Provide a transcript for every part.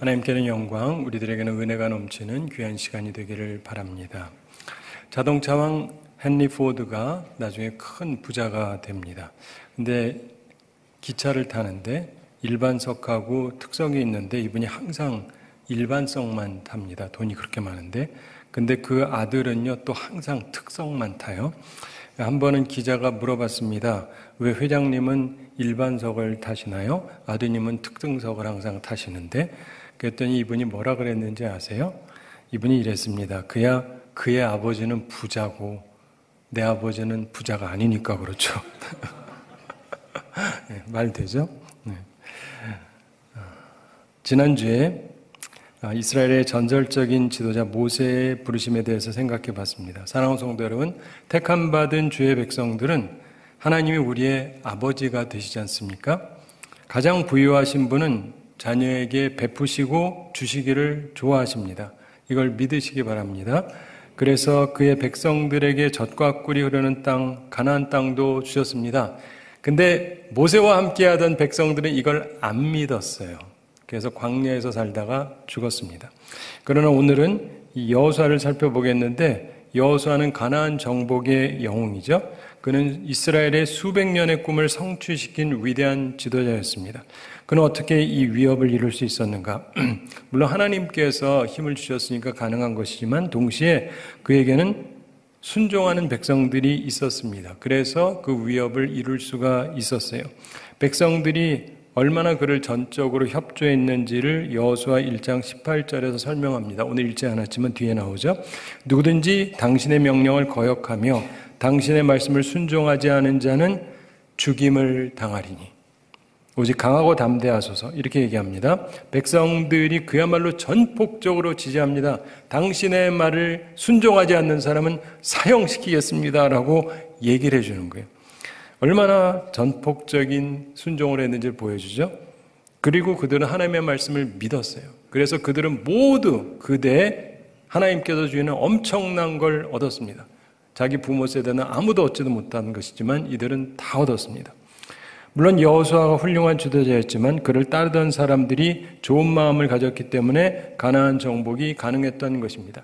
하나님께는 영광, 우리들에게는 은혜가 넘치는 귀한 시간이 되기를 바랍니다. 자동차왕 헨리 포드가 나중에 큰 부자가 됩니다. 근데 기차를 타는데 일반석하고 특성이 있는데 이분이 항상 일반석만 탑니다. 돈이 그렇게 많은데. 근데 그 아들은요, 또 항상 특석만 타요. 한 번은 기자가 물어봤습니다. 왜 회장님은 일반석을 타시나요? 아드님은 특등석을 항상 타시는데. 그랬더니 이분이 뭐라 그랬는지 아세요? 이분이 이랬습니다. 그의 아버지는 부자고 내 아버지는 부자가 아니니까 그렇죠. 네, 말 되죠? 네. 지난주에 이스라엘의 전설적인 지도자 모세의 부르심에 대해서 생각해 봤습니다. 사랑하는 성도 여러분, 택함받은 주의 백성들은 하나님이 우리의 아버지가 되시지 않습니까? 가장 부유하신 분은 자녀에게 베푸시고 주시기를 좋아하십니다. 이걸 믿으시기 바랍니다. 그래서 그의 백성들에게 젖과 꿀이 흐르는 땅, 가나안 땅도 주셨습니다. 근데 모세와 함께하던 백성들은 이걸 안 믿었어요. 그래서 광야에서 살다가 죽었습니다. 그러나 오늘은 이 여호수아를 살펴보겠는데, 여호수아는 가나안 정복의 영웅이죠. 그는 이스라엘의 수백 년의 꿈을 성취시킨 위대한 지도자였습니다. 그는 어떻게 이 위협을 이룰 수 있었는가? 물론 하나님께서 힘을 주셨으니까 가능한 것이지만 동시에 그에게는 순종하는 백성들이 있었습니다. 그래서 그 위협을 이룰 수가 있었어요. 백성들이 얼마나 그를 전적으로 협조했는지를 여호수아 1장 18절에서 설명합니다. 오늘 읽지 않았지만 뒤에 나오죠. 누구든지 당신의 명령을 거역하며 당신의 말씀을 순종하지 않은 자는 죽임을 당하리니 오직 강하고 담대하소서, 이렇게 얘기합니다. 백성들이 그야말로 전폭적으로 지지합니다. 당신의 말을 순종하지 않는 사람은 사형시키겠습니다 라고 얘기를 해주는 거예요. 얼마나 전폭적인 순종을 했는지를 보여주죠. 그리고 그들은 하나님의 말씀을 믿었어요. 그래서 그들은 모두 그대에 하나님께서 주시는 엄청난 걸 얻었습니다. 자기 부모 세대는 아무도 얻지도 못한 것이지만 이들은 다 얻었습니다. 물론 여호수아가 훌륭한 지도자였지만 그를 따르던 사람들이 좋은 마음을 가졌기 때문에 가나안 정복이 가능했던 것입니다.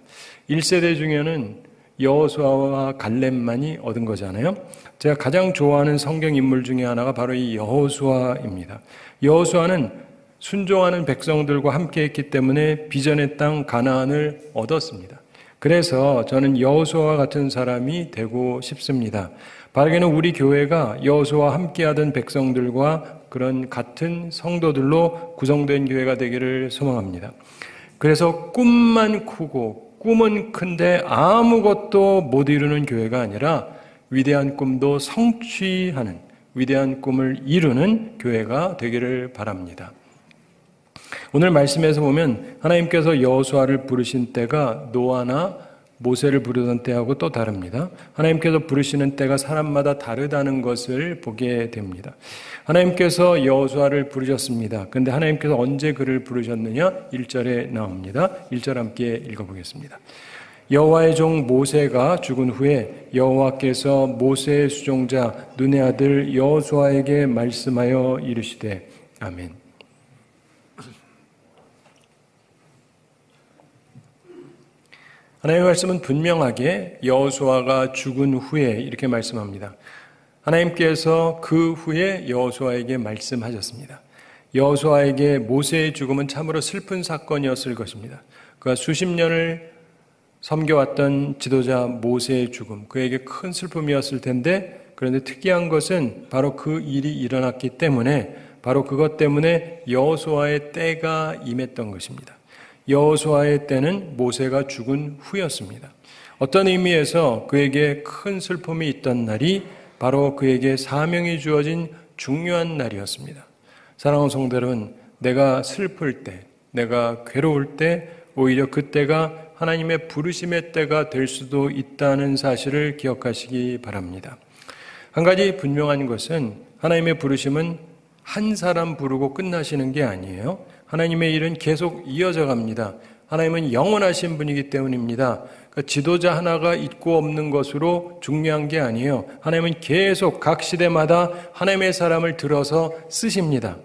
1세대 중에는 여호수아와 갈렙만이 얻은 거잖아요. 제가 가장 좋아하는 성경 인물 중에 하나가 바로 이 여호수아입니다. 여호수아는 순종하는 백성들과 함께했기 때문에 비전의 땅 가나안을 얻었습니다. 그래서 저는 여호수아와 같은 사람이 되고 싶습니다. 바르게는 우리 교회가 여호수아와 함께하던 백성들과 그런 같은 성도들로 구성된 교회가 되기를 소망합니다. 그래서 꿈만 크고 꿈은 큰데 아무것도 못 이루는 교회가 아니라 위대한 꿈도 성취하는, 위대한 꿈을 이루는 교회가 되기를 바랍니다. 오늘 말씀에서 보면 하나님께서 여호수아를 부르신 때가 노아나 모세를 부르던 때하고 또 다릅니다. 하나님께서 부르시는 때가 사람마다 다르다는 것을 보게 됩니다. 하나님께서 여호수아를 부르셨습니다. 그런데 하나님께서 언제 그를 부르셨느냐? 1절에 나옵니다. 1절 함께 읽어보겠습니다. 여호와의 종 모세가 죽은 후에 여호와께서 모세의 수종자 눈의 아들 여호수아에게 말씀하여 이르시되 아멘. 하나님의 말씀은 분명하게 여호수아가 죽은 후에 이렇게 말씀합니다. 하나님께서 그 후에 여호수아에게 말씀하셨습니다. 여호수아에게 모세의 죽음은 참으로 슬픈 사건이었을 것입니다. 그가 수십 년을 섬겨왔던 지도자 모세의 죽음, 그에게 큰 슬픔이었을 텐데, 그런데 특이한 것은 바로 그 일이 일어났기 때문에, 바로 그것 때문에 여호수아의 때가 임했던 것입니다. 여호수아의 때는 모세가 죽은 후였습니다. 어떤 의미에서 그에게 큰 슬픔이 있던 날이 바로 그에게 사명이 주어진 중요한 날이었습니다. 사랑하는 성도 여러분, 내가 슬플 때, 내가 괴로울 때 오히려 그때가 하나님의 부르심의 때가 될 수도 있다는 사실을 기억하시기 바랍니다. 한 가지 분명한 것은 하나님의 부르심은 한 사람 부르고 끝나시는 게 아니에요. 하나님의 일은 계속 이어져 갑니다. 하나님은 영원하신 분이기 때문입니다. 그러니까 지도자 하나가 있고 없는 것으로 중요한 게 아니에요. 하나님은 계속 각 시대마다 하나님의 사람을 들어서 쓰십니다.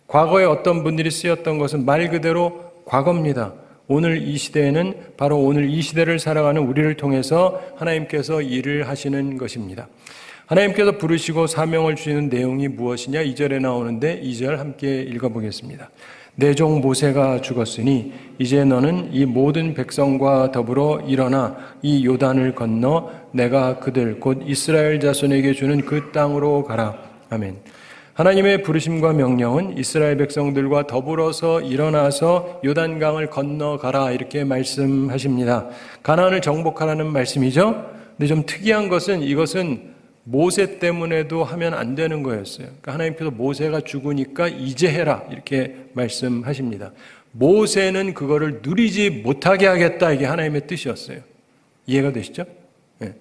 과거에 어떤 분들이 쓰였던 것은 말 그대로 과거입니다. 오늘 이 시대에는 바로 오늘 이 시대를 살아가는 우리를 통해서 하나님께서 일을 하시는 것입니다. 하나님께서 부르시고 사명을 주시는 내용이 무엇이냐? 2절에 나오는데 2절 함께 읽어보겠습니다. 내 종 모세가 죽었으니 이제 너는 이 모든 백성과 더불어 일어나 이 요단을 건너 내가 그들 곧 이스라엘 자손에게 주는 그 땅으로 가라. 아멘. 하나님의 부르심과 명령은 이스라엘 백성들과 더불어서 일어나서 요단강을 건너가라 이렇게 말씀하십니다. 가나안을 정복하라는 말씀이죠. 근데 좀 특이한 것은 이것은 모세 때문에도 하면 안 되는 거였어요. 그러니까 하나님께서 모세가 죽으니까 이제 해라 이렇게 말씀하십니다. 모세는 그거를 누리지 못하게 하겠다 이게 하나님의 뜻이었어요. 이해가 되시죠? 네.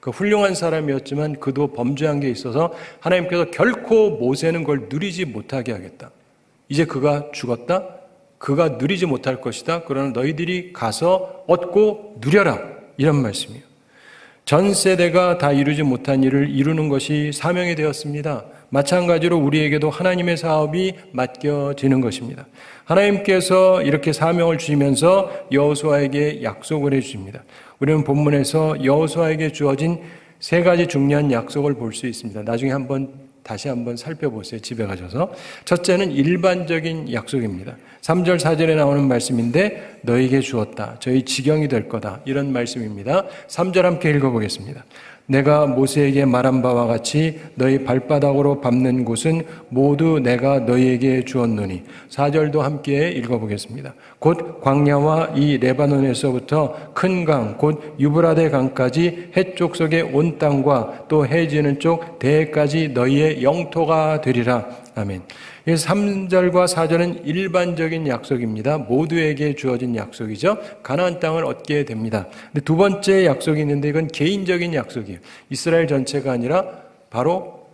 그 훌륭한 사람이었지만 그도 범죄한 게 있어서 하나님께서 결코 모세는 그걸 누리지 못하게 하겠다. 이제 그가 죽었다. 그가 누리지 못할 것이다. 그러나 너희들이 가서 얻고 누려라. 이런 말씀이에요. 전 세대가 다 이루지 못한 일을 이루는 것이 사명이 되었습니다. 마찬가지로 우리에게도 하나님의 사업이 맡겨지는 것입니다. 하나님께서 이렇게 사명을 주시면서 여호수아에게 약속을 해주십니다. 우리는 본문에서 여호수아에게 주어진 세 가지 중요한 약속을 볼 수 있습니다. 나중에 다시 한번 살펴보세요. 집에 가셔서. 첫째는 일반적인 약속입니다. 3절 4절에 나오는 말씀인데 너에게 주었다. 저희 지경이 될 거다. 이런 말씀입니다. 3절 함께 읽어보겠습니다. 내가 모세에게 말한 바와 같이 너희 발바닥으로 밟는 곳은 모두 내가 너희에게 주었노니. 4절도 함께 읽어보겠습니다. 곧 광야와 이 레바논에서부터 큰 강, 곧 유브라데 강까지 해쪽 속의 온 땅과 또 해지는 쪽 대해까지 너희의 영토가 되리라. 아멘. 3절과 4절은 일반적인 약속입니다. 모두에게 주어진 약속이죠. 가나안 땅을 얻게 됩니다. 근데 두 번째 약속이 있는데 이건 개인적인 약속이에요. 이스라엘 전체가 아니라 바로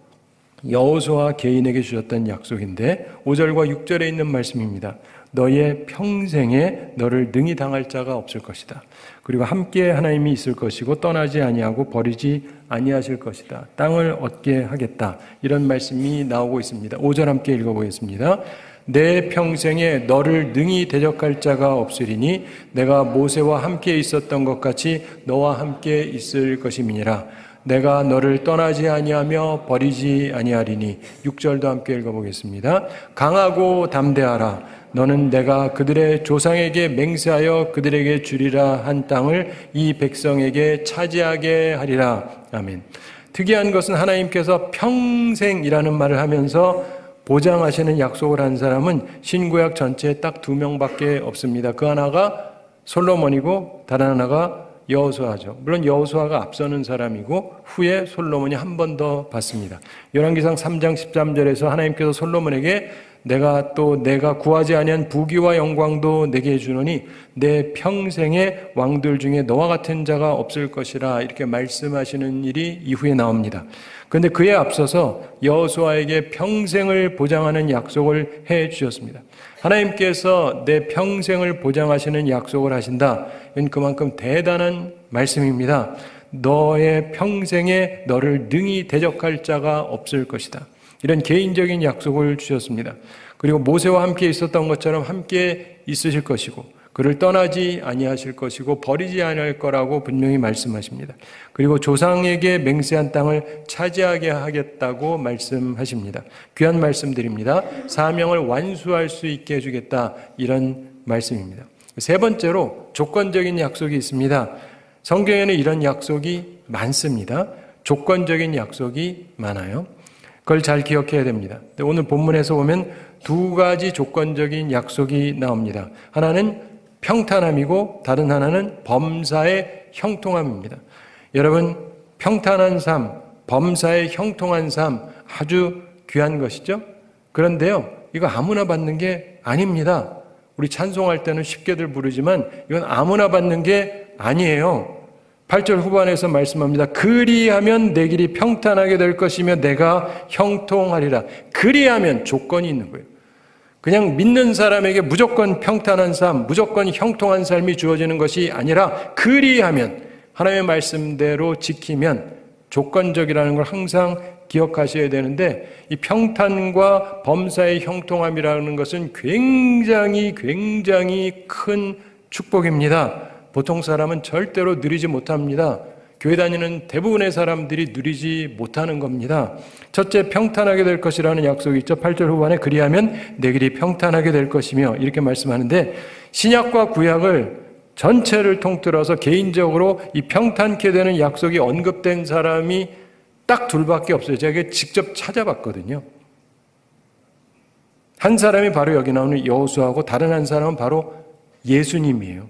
여호수아 개인에게 주셨던 약속인데 5절과 6절에 있는 말씀입니다. 너의 평생에 너를 능히 당할 자가 없을 것이다. 그리고 함께 하나님이 있을 것이고 떠나지 아니하고 버리지 아니하실 것이다. 땅을 얻게 하겠다. 이런 말씀이 나오고 있습니다. 5절 함께 읽어보겠습니다. 내 평생에 너를 능히 대적할 자가 없으리니 내가 모세와 함께 있었던 것 같이 너와 함께 있을 것임이니라. 내가 너를 떠나지 아니하며 버리지 아니하리니. 6절도 함께 읽어보겠습니다. 강하고 담대하라. 너는 내가 그들의 조상에게 맹세하여 그들에게 주리라 한 땅을 이 백성에게 차지하게 하리라. 아멘. 특이한 것은 하나님께서 평생이라는 말을 하면서 보장하시는 약속을 한 사람은 신구약 전체에 딱 2명밖에 없습니다. 그 하나가 솔로몬이고 다른 하나가 여호수아죠. 물론 여호수아가 앞서는 사람이고 후에 솔로몬이 한 번 더 받습니다. 열왕기상 3장 13절에서 하나님께서 솔로몬에게 내가 구하지 아니한 부귀와 영광도 내게 주노니 내 평생에 왕들 중에 너와 같은 자가 없을 것이라 이렇게 말씀하시는 일이 이후에 나옵니다. 그런데 그에 앞서서 여호수아에게 평생을 보장하는 약속을 해 주셨습니다. 하나님께서 내 평생을 보장하시는 약속을 하신다. 이건 그만큼 대단한 말씀입니다. 너의 평생에 너를 능히 대적할 자가 없을 것이다. 이런 개인적인 약속을 주셨습니다. 그리고 모세와 함께 있었던 것처럼 함께 있으실 것이고 그를 떠나지 아니하실 것이고 버리지 아니할 거라고 분명히 말씀하십니다. 그리고 조상에게 맹세한 땅을 차지하게 하겠다고 말씀하십니다. 귀한 말씀드립니다. 사명을 완수할 수 있게 해주겠다 이런 말씀입니다. 세 번째로 조건적인 약속이 있습니다. 성경에는 이런 약속이 많습니다. 조건적인 약속이 많아요. 그걸 잘 기억해야 됩니다. 오늘 본문에서 보면 두 가지 조건적인 약속이 나옵니다. 하나는 평탄함이고 다른 하나는 범사의 형통함입니다. 여러분, 평탄한 삶, 범사의 형통한 삶 아주 귀한 것이죠. 그런데요, 이거 아무나 받는 게 아닙니다. 우리 찬송할 때는 쉽게들 부르지만 이건 아무나 받는 게 아니에요. 8절 후반에서 말씀합니다. 그리하면 내 길이 평탄하게 될 것이며 내가 형통하리라. 그리하면 조건이 있는 거예요. 그냥 믿는 사람에게 무조건 평탄한 삶, 무조건 형통한 삶이 주어지는 것이 아니라 그리하면 하나님의 말씀대로 지키면 조건적이라는 걸 항상 기억하셔야 되는데 이 평탄과 범사의 형통함이라는 것은 굉장히 큰 축복입니다. 보통 사람은 절대로 누리지 못합니다. 교회 다니는 대부분의 사람들이 누리지 못하는 겁니다. 첫째, 평탄하게 될 것이라는 약속이 있죠. 8절 후반에 그리하면 내 길이 평탄하게 될 것이며 이렇게 말씀하는데 신약과 구약을 전체를 통틀어서 개인적으로 이 평탄케 되는 약속이 언급된 사람이 딱 둘밖에 없어요. 제가 직접 찾아봤거든요. 한 사람이 바로 여기 나오는 여호수아고 다른 한 사람은 바로 예수님이에요.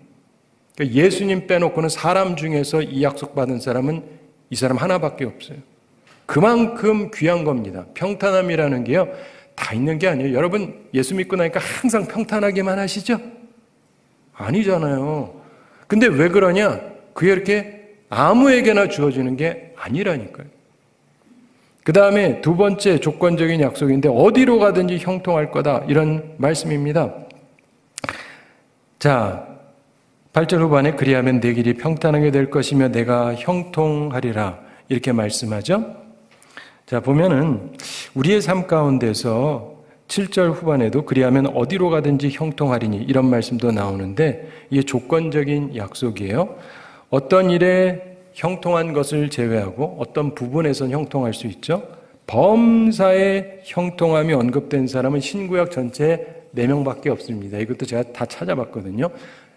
그러니까 예수님 빼놓고는 사람 중에서 이 약속받은 사람은 이 사람 하나밖에 없어요. 그만큼 귀한 겁니다. 평탄함이라는 게요, 다 있는 게 아니에요. 여러분 예수 믿고 나니까 항상 평탄하게만 하시죠? 아니잖아요. 근데 왜 그러냐? 그게 이렇게 아무에게나 주어지는 게 아니라니까요. 그 다음에 두 번째 조건적인 약속인데 어디로 가든지 형통할 거다 이런 말씀입니다. 자, 8절 후반에 그리하면 내 길이 평탄하게 될 것이며 내가 형통하리라 이렇게 말씀하죠. 자, 보면은 우리의 삶 가운데서 7절 후반에도 그리하면 어디로 가든지 형통하리니 이런 말씀도 나오는데 이게 조건적인 약속이에요. 어떤 일에 형통한 것을 제외하고 어떤 부분에선 형통할 수 있죠. 범사의 형통함이 언급된 사람은 신구약 전체에 4명밖에 없습니다. 이것도 제가 다 찾아봤거든요.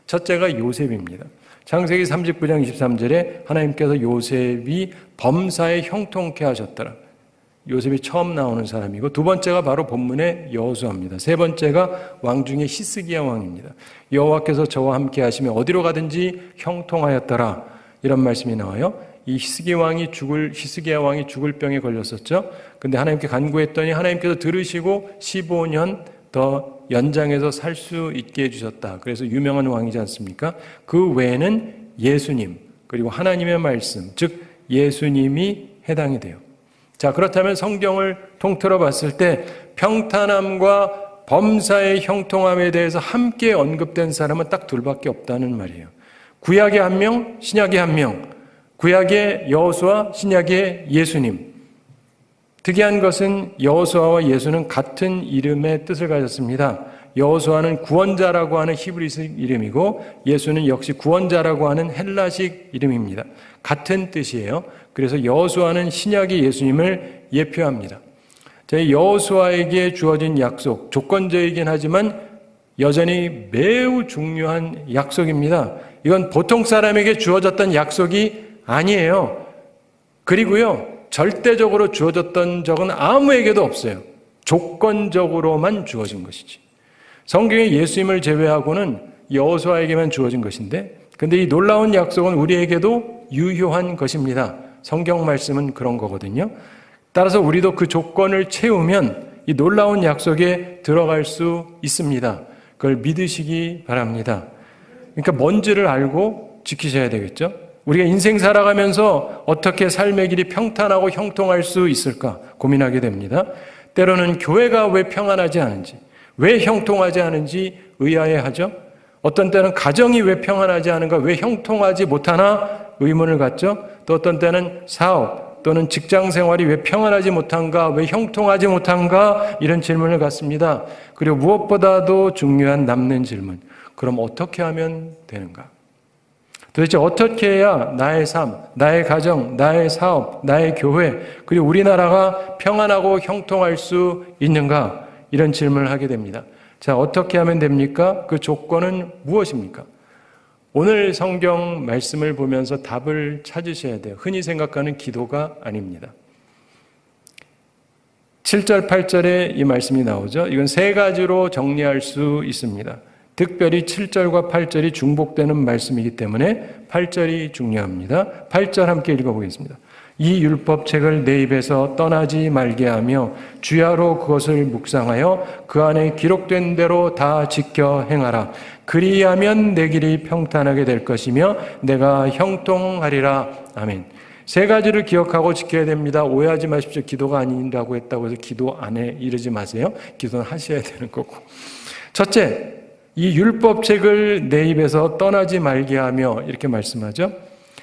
첫째가 요셉입니다. 창세기 39장 23절에 하나님께서 요셉이 범사에 형통케 하셨더라. 요셉이 처음 나오는 사람이고 두 번째가 바로 본문의 여호수아입니다. 세 번째가 왕 중에 히스기야 왕입니다. 여호와께서 저와 함께 하시며 어디로 가든지 형통하였더라 이런 말씀이 나와요. 이 히스기야 왕이 죽을 병에 걸렸었죠. 근데 하나님께 간구했더니 하나님께서 들으시고 15년 더 연장해서 살 수 있게 해주셨다. 그래서 유명한 왕이지 않습니까? 그 외에는 예수님 그리고 하나님의 말씀 즉 예수님이 해당이 돼요. 자, 그렇다면 성경을 통틀어 봤을 때 평탄함과 범사의 형통함에 대해서 함께 언급된 사람은 딱 둘밖에 없다는 말이에요. 구약의 한 명, 신약의 한 명. 구약의 여호수아, 신약의 예수님. 특이한 것은 여호수아와 예수는 같은 이름의 뜻을 가졌습니다. 여호수아는 구원자라고 하는 히브리식 이름이고 예수는 역시 구원자라고 하는 헬라식 이름입니다. 같은 뜻이에요. 그래서 여호수아는 신약의 예수님을 예표합니다. 여호수아에게 주어진 약속, 조건적이긴 하지만 여전히 매우 중요한 약속입니다. 이건 보통 사람에게 주어졌던 약속이 아니에요. 그리고요, 절대적으로 주어졌던 적은 아무에게도 없어요. 조건적으로만 주어진 것이지. 성경에 예수님을 제외하고는 여호수아에게만 주어진 것인데, 근데 이 놀라운 약속은 우리에게도 유효한 것입니다. 성경 말씀은 그런 거거든요. 따라서 우리도 그 조건을 채우면 이 놀라운 약속에 들어갈 수 있습니다. 그걸 믿으시기 바랍니다. 그러니까 뭔지를 알고 지키셔야 되겠죠. 우리가 인생 살아가면서 어떻게 삶의 길이 평탄하고 형통할 수 있을까 고민하게 됩니다. 때로는 교회가 왜 평안하지 않은지, 왜 형통하지 않은지 의아해하죠. 어떤 때는 가정이 왜 평안하지 않은가, 왜 형통하지 못하나 의문을 갖죠. 또 어떤 때는 사업 또는 직장 생활이 왜 평안하지 못한가, 왜 형통하지 못한가 이런 질문을 갖습니다. 그리고 무엇보다도 중요한 남는 질문, 그럼 어떻게 하면 되는가? 도대체 어떻게 해야 나의 삶, 나의 가정, 나의 사업, 나의 교회, 그리고 우리나라가 평안하고 형통할 수 있는가? 이런 질문을 하게 됩니다. 자, 어떻게 하면 됩니까? 그 조건은 무엇입니까? 오늘 성경 말씀을 보면서 답을 찾으셔야 돼요. 흔히 생각하는 기도가 아닙니다. 7절, 8절에 이 말씀이 나오죠. 이건 세 가지로 정리할 수 있습니다. 특별히 7절과 8절이 중복되는 말씀이기 때문에 8절이 중요합니다. 8절 함께 읽어보겠습니다. 이 율법책을 내 입에서 떠나지 말게 하며 주야로 그것을 묵상하여 그 안에 기록된 대로 다 지켜 행하라. 그리하면 내 길이 평탄하게 될 것이며 내가 형통하리라. 아멘. 세 가지를 기억하고 지켜야 됩니다. 오해하지 마십시오. 기도가 아니라고 했다고 해서 기도 안에 이르지 마세요. 기도는 하셔야 되는 거고. 첫째, 이 율법책을 내 입에서 떠나지 말게 하며 이렇게 말씀하죠.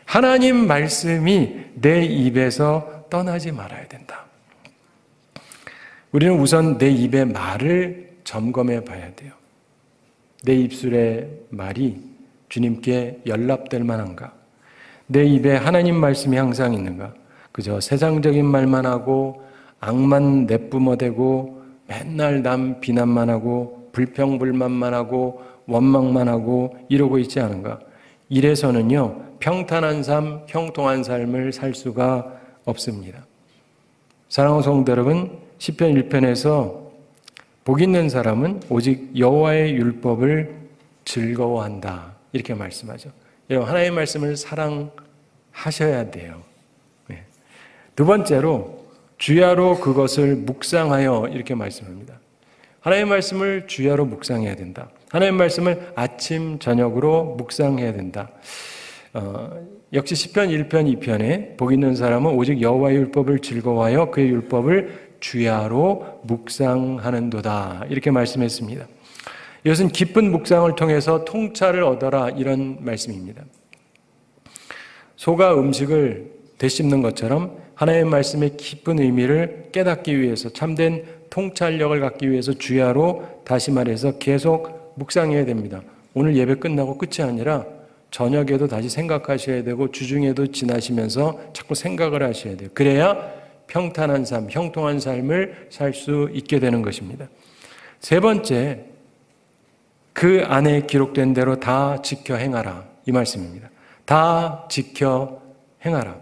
하나님 말씀이 내 입에서 떠나지 말아야 된다. 우리는 우선 내 입의 말을 점검해 봐야 돼요. 내 입술의 말이 주님께 연락될 만한가? 내 입에 하나님 말씀이 항상 있는가? 그저 세상적인 말만 하고 악만 내뿜어대고 맨날 남 비난만 하고 불평불만만 하고 원망만 하고 이러고 있지 않은가? 이래서는요, 평탄한 삶, 형통한 삶을 살 수가 없습니다. 사랑하는 성도 여러분, 시편 1편에서 복 있는 사람은 오직 여호와의 율법을 즐거워한다 이렇게 말씀하죠. 여러분, 하나님의 말씀을 사랑하셔야 돼요. 두 번째로 주야로 그것을 묵상하여 이렇게 말씀합니다. 하나님의 말씀을 주야로 묵상해야 된다. 하나님의 말씀을 아침 저녁으로 묵상해야 된다. 역시 시편 1편 2편에 복 있는 사람은 오직 여호와의 율법을 즐거워하여 그의 율법을 주야로 묵상하는도다 이렇게 말씀했습니다. 이것은 기쁜 묵상을 통해서 통찰을 얻어라 이런 말씀입니다. 소가 음식을 되씹는 것처럼 하나님의 말씀의 깊은 의미를 깨닫기 위해서 참된 통찰력을 갖기 위해서 주야로 다시 말해서 계속 묵상해야 됩니다. 오늘 예배 끝나고 끝이 아니라 저녁에도 다시 생각하셔야 되고 주중에도 지나시면서 자꾸 생각을 하셔야 돼요. 그래야 평탄한 삶, 형통한 삶을 살 수 있게 되는 것입니다. 세 번째, 그 안에 기록된 대로 다 지켜 행하라 이 말씀입니다. 다 지켜 행하라.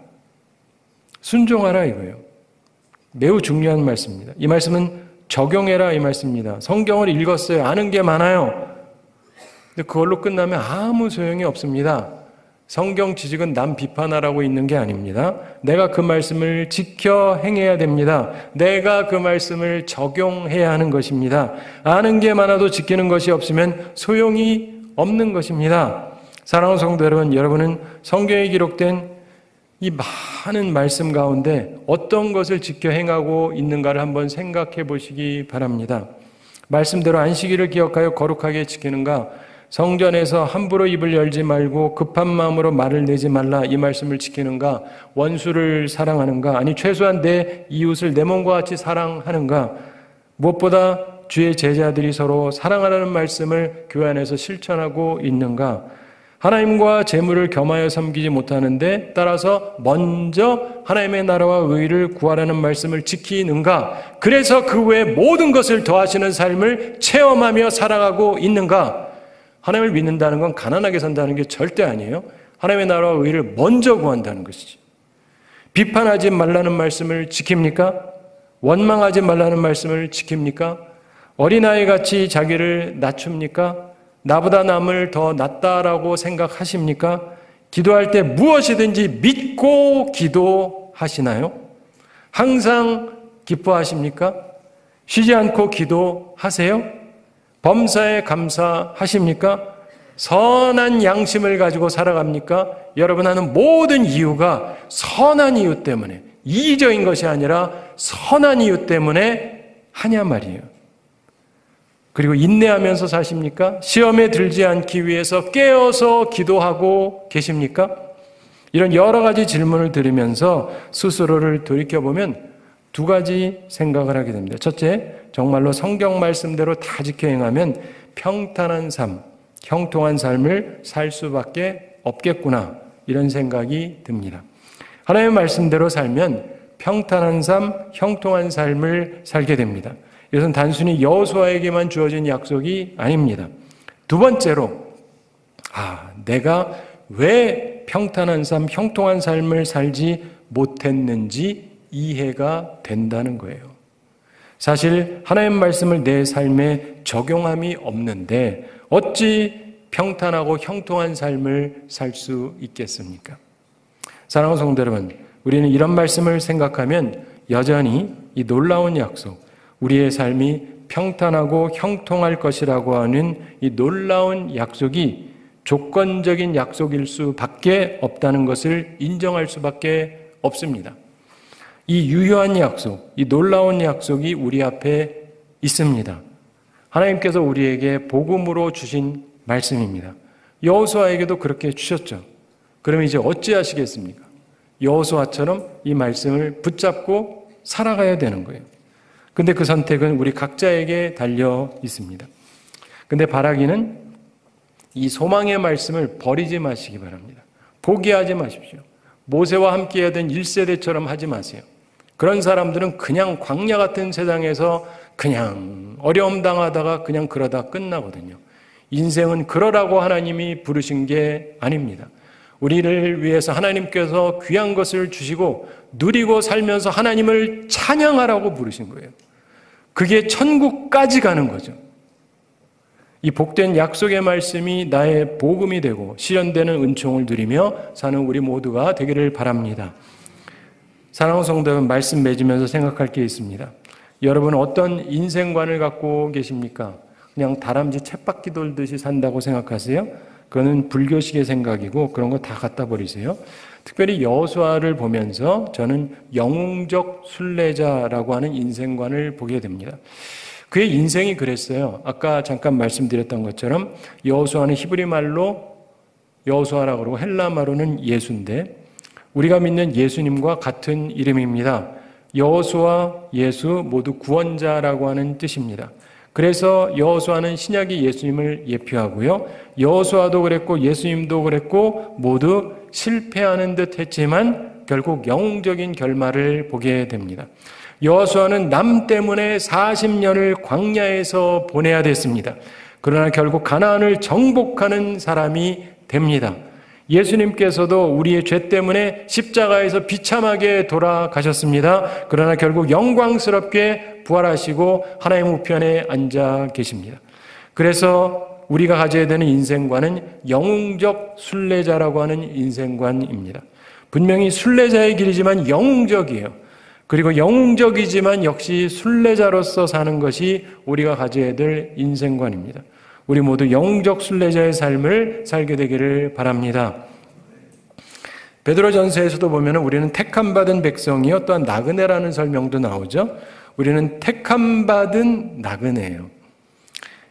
순종하라 이거예요. 매우 중요한 말씀입니다. 이 말씀은 적용해라 이 말씀입니다. 성경을 읽었어요. 아는 게 많아요. 근데 그걸로 끝나면 아무 소용이 없습니다. 성경 지식은 남 비판하라고 있는 게 아닙니다. 내가 그 말씀을 지켜 행해야 됩니다. 내가 그 말씀을 적용해야 하는 것입니다. 아는 게 많아도 지키는 것이 없으면 소용이 없는 것입니다. 사랑하는 성도 여러분, 여러분은 성경에 기록된 이 많은 말씀 가운데 어떤 것을 지켜 행하고 있는가를 한번 생각해 보시기 바랍니다. 말씀대로 안식일을 기억하여 거룩하게 지키는가? 성전에서 함부로 입을 열지 말고 급한 마음으로 말을 내지 말라 이 말씀을 지키는가? 원수를 사랑하는가? 아니 최소한 내 이웃을 내 몸과 같이 사랑하는가? 무엇보다 주의 제자들이 서로 사랑하라는 말씀을 교회 안에서 실천하고 있는가? 하나님과 재물을 겸하여 섬기지 못하는데 따라서 먼저 하나님의 나라와 의를 구하라는 말씀을 지키는가? 그래서 그 외 모든 것을 더하시는 삶을 체험하며 살아가고 있는가? 하나님을 믿는다는 건 가난하게 산다는 게 절대 아니에요. 하나님의 나라와 의를 먼저 구한다는 것이지. 비판하지 말라는 말씀을 지킵니까? 원망하지 말라는 말씀을 지킵니까? 어린아이같이 자기를 낮춥니까? 나보다 남을 더 낫다라고 생각하십니까? 기도할 때 무엇이든지 믿고 기도하시나요? 항상 기뻐하십니까? 쉬지 않고 기도하세요? 범사에 감사하십니까? 선한 양심을 가지고 살아갑니까? 여러분 하는 모든 이유가 선한 이유 때문에, 이기적인 것이 아니라 선한 이유 때문에 하냐 말이에요. 그리고 인내하면서 사십니까? 시험에 들지 않기 위해서 깨어서 기도하고 계십니까? 이런 여러 가지 질문을 들으면서 스스로를 돌이켜보면 두 가지 생각을 하게 됩니다. 첫째, 정말로 성경 말씀대로 다 지켜 행하면 평탄한 삶, 형통한 삶을 살 수밖에 없겠구나 이런 생각이 듭니다. 하나님의 말씀대로 살면 평탄한 삶, 형통한 삶을 살게 됩니다. 이것은 단순히 여호수아에게만 주어진 약속이 아닙니다. 두 번째로, 내가 왜 평탄한 삶, 형통한 삶을 살지 못했는지 이해가 된다는 거예요. 사실 하나님의 말씀을 내 삶에 적용함이 없는데 어찌 평탄하고 형통한 삶을 살 수 있겠습니까? 사랑하는 성도 여러분, 우리는 이런 말씀을 생각하면 여전히 이 놀라운 약속, 우리의 삶이 평탄하고 형통할 것이라고 하는 이 놀라운 약속이 조건적인 약속일 수밖에 없다는 것을 인정할 수밖에 없습니다. 이 유효한 약속, 이 놀라운 약속이 우리 앞에 있습니다. 하나님께서 우리에게 복음으로 주신 말씀입니다. 여호수아에게도 그렇게 주셨죠. 그러면 이제 어찌하시겠습니까? 여호수아처럼 이 말씀을 붙잡고 살아가야 되는 거예요. 근데 그 선택은 우리 각자에게 달려 있습니다. 근데 바라기는 이 소망의 말씀을 버리지 마시기 바랍니다. 포기하지 마십시오. 모세와 함께 하던 1세대처럼 하지 마세요. 그런 사람들은 그냥 광야 같은 세상에서 그냥 어려움 당하다가 그냥 그러다 끝나거든요. 인생은 그러라고 하나님이 부르신 게 아닙니다. 우리를 위해서 하나님께서 귀한 것을 주시고 누리고 살면서 하나님을 찬양하라고 부르신 거예요. 그게 천국까지 가는 거죠. 이 복된 약속의 말씀이 나의 복음이 되고 실현되는 은총을 누리며 사는 우리 모두가 되기를 바랍니다. 사랑하는 성도 여러분, 말씀 맺으면서 생각할 게 있습니다. 여러분 어떤 인생관을 갖고 계십니까? 그냥 다람쥐 쳇바퀴 돌듯이 산다고 생각하세요? 그거는 불교식의 생각이고 그런 거 다 갖다 버리세요. 특별히 여호수아를 보면서 저는 영웅적 순례자라고 하는 인생관을 보게 됩니다. 그의 인생이 그랬어요. 아까 잠깐 말씀드렸던 것처럼 여호수아는 히브리 말로 여호수아라고 그러고 헬라 말로는 예수인데 우리가 믿는 예수님과 같은 이름입니다. 여호수아, 예수 모두 구원자라고 하는 뜻입니다. 그래서 여호수아는 신약의 예수님을 예표하고요. 여호수아도 그랬고 예수님도 그랬고 모두 실패하는 듯 했지만 결국 영웅적인 결말을 보게 됩니다. 여호수아는 남 때문에 40년을 광야에서 보내야 됐습니다. 그러나 결국 가나안을 정복하는 사람이 됩니다. 예수님께서도 우리의 죄 때문에 십자가에서 비참하게 돌아가셨습니다. 그러나 결국 영광스럽게 부활하시고 하나님 우편에 앉아 계십니다. 그래서 우리가 가져야 되는 인생관은 영웅적 순례자라고 하는 인생관입니다. 분명히 순례자의 길이지만 영웅적이에요. 그리고 영웅적이지만 역시 순례자로서 사는 것이 우리가 가져야 될 인생관입니다. 우리 모두 영웅적 순례자의 삶을 살게 되기를 바랍니다. 베드로전서에서도 보면 우리는 택함받은 백성이요 또한 나그네라는 설명도 나오죠. 우리는 택함받은 나그네예요.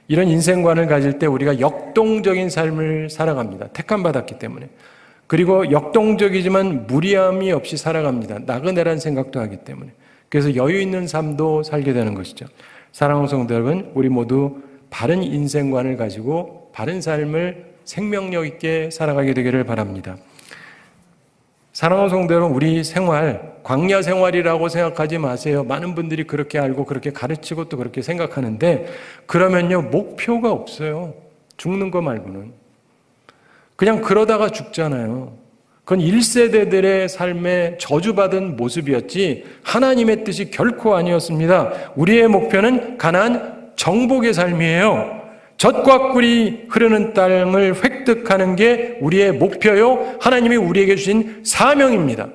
이런 인생관을 가질 때 우리가 역동적인 삶을 살아갑니다. 택함받았기 때문에. 그리고 역동적이지만 무리함이 없이 살아갑니다. 나그네라는 생각도 하기 때문에. 그래서 여유 있는 삶도 살게 되는 것이죠. 사랑하는 성도 여러분, 우리 모두 바른 인생관을 가지고 바른 삶을 생명력 있게 살아가게 되기를 바랍니다. 사랑하는 성도 여러분, 우리 생활, 광야 생활이라고 생각하지 마세요. 많은 분들이 그렇게 알고 그렇게 가르치고 또 그렇게 생각하는데 그러면요, 목표가 없어요. 죽는 거 말고는. 그냥 그러다가 죽잖아요. 그건 1세대들의 삶에 저주받은 모습이었지 하나님의 뜻이 결코 아니었습니다. 우리의 목표는 가나안 정복의 삶이에요. 젖과 꿀이 흐르는 땅을 획득하는 게 우리의 목표요. 하나님이 우리에게 주신 사명입니다.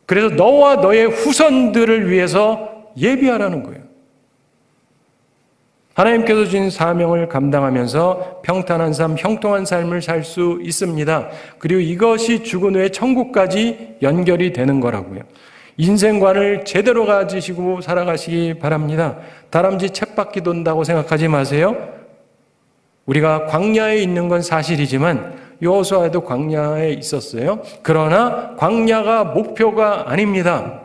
그래서 너와 너의 후손들을 위해서 예비하라는 거예요. 하나님께서 주신 사명을 감당하면서 평탄한 삶, 형통한 삶을 살 수 있습니다. 그리고 이것이 죽은 후에 천국까지 연결이 되는 거라고요. 인생관을 제대로 가지시고 살아가시기 바랍니다. 다람쥐 쳇바퀴 돈다고 생각하지 마세요. 우리가 광야에 있는 건 사실이지만 여호수아도 광야에 있었어요. 그러나 광야가 목표가 아닙니다.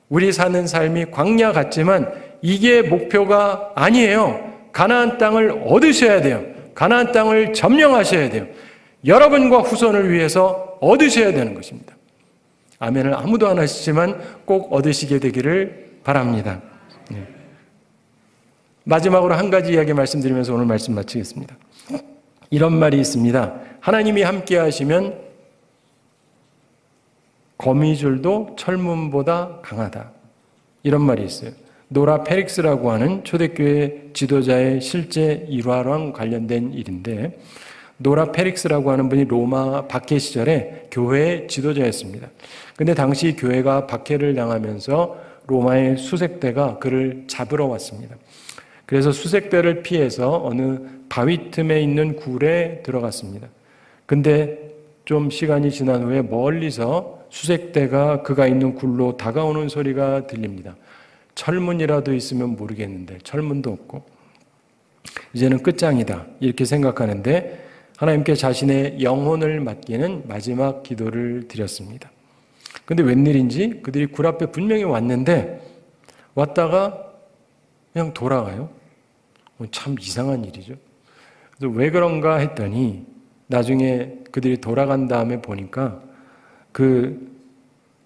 우리 사는 삶이 광야 같지만 이게 목표가 아니에요. 가나안 땅을 얻으셔야 돼요. 가나안 땅을 점령하셔야 돼요. 여러분과 후손을 위해서 얻으셔야 되는 것입니다. 아멘을 아무도 안 하시지만 꼭 얻으시게 되기를 바랍니다. 네. 마지막으로 한 가지 이야기 말씀드리면서 오늘 말씀 마치겠습니다. 이런 말이 있습니다. 하나님이 함께 하시면 거미줄도 철문보다 강하다. 이런 말이 있어요. 노라 페릭스라고 하는 초대교회 지도자의 실제 일화랑 관련된 일인데 노라 페릭스라고 하는 분이 로마 박해 시절에 교회의 지도자였습니다. 근데 당시 교회가 박해를 당하면서 로마의 수색대가 그를 잡으러 왔습니다. 그래서 수색대를 피해서 어느 바위 틈에 있는 굴에 들어갔습니다. 근데 좀 시간이 지난 후에 멀리서 수색대가 그가 있는 굴로 다가오는 소리가 들립니다. 철문이라도 있으면 모르겠는데 철문도 없고 이제는 끝장이다 이렇게 생각하는데 하나님께 자신의 영혼을 맡기는 마지막 기도를 드렸습니다. 근데 웬일인지 그들이 굴 앞에 분명히 왔는데 왔다가 그냥 돌아가요. 참 이상한 일이죠. 그래서 왜 그런가 했더니 나중에 그들이 돌아간 다음에 보니까 그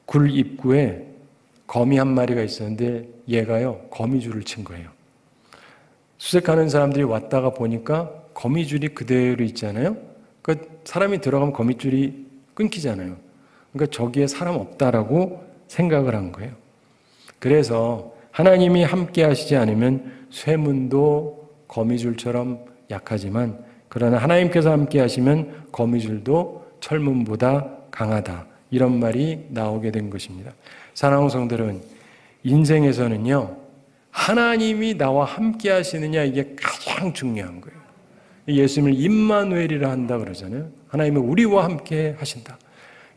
굴 입구에 거미 한 마리가 있었는데 얘가요 거미줄을 친 거예요. 수색하는 사람들이 왔다가 보니까 거미줄이 그대로 있잖아요. 그러니까 사람이 들어가면 거미줄이 끊기잖아요. 그러니까 저기에 사람 없다라고 생각을 한 거예요. 그래서 하나님이 함께 하시지 않으면 쇠문도 거미줄처럼 약하지만 그러나 하나님께서 함께 하시면 거미줄도 철문보다 강하다. 이런 말이 나오게 된 것입니다. 사랑하는 성도 여러분, 인생에서는요 하나님이 나와 함께 하시느냐 이게 가장 중요한 거예요. 예수님을 임마누엘이라 한다 그러잖아요. 하나님은 우리와 함께 하신다.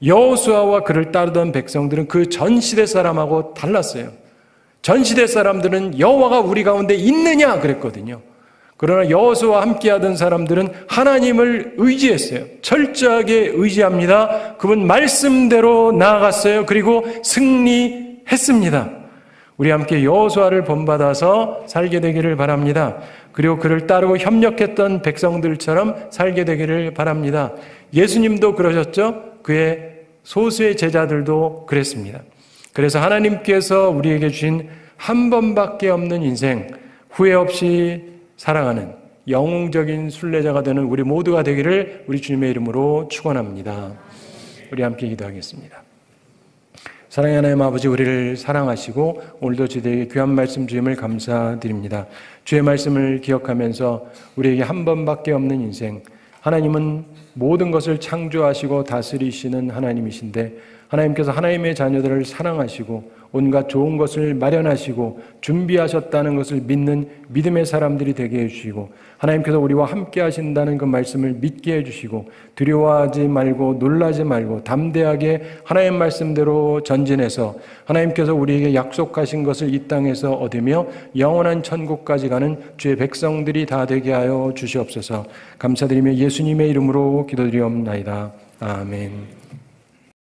여호수아와 그를 따르던 백성들은 그 전 시대 사람하고 달랐어요. 전 시대 사람들은 여호와가 우리 가운데 있느냐 그랬거든요. 그러나 여호수아와 함께하던 사람들은 하나님을 의지했어요. 철저하게 의지합니다. 그분 말씀대로 나아갔어요. 그리고 승리했습니다. 우리 함께 여호수아를 본받아서 살게 되기를 바랍니다. 그리고 그를 따르고 협력했던 백성들처럼 살게 되기를 바랍니다. 예수님도 그러셨죠? 그의 소수의 제자들도 그랬습니다. 그래서 하나님께서 우리에게 주신 한 번밖에 없는 인생, 후회 없이 살아가는 영웅적인 순례자가 되는 우리 모두가 되기를 우리 주님의 이름으로 축원합니다. 우리 함께 기도하겠습니다. 사랑의 하나님 아버지, 우리를 사랑하시고 오늘도 저희에게 귀한 말씀 주임을 감사드립니다. 주의 말씀을 기억하면서 우리에게 한 번밖에 없는 인생, 하나님은 모든 것을 창조하시고 다스리시는 하나님이신데 하나님께서 하나님의 자녀들을 사랑하시고 온갖 좋은 것을 마련하시고 준비하셨다는 것을 믿는 믿음의 사람들이 되게 해주시고 하나님께서 우리와 함께 하신다는 그 말씀을 믿게 해주시고 두려워하지 말고 놀라지 말고 담대하게 하나님 말씀대로 전진해서 하나님께서 우리에게 약속하신 것을 이 땅에서 얻으며 영원한 천국까지 가는 주의 백성들이 다 되게 하여 주시옵소서. 감사드리며 예수님의 이름으로 기도드리옵나이다. 아멘.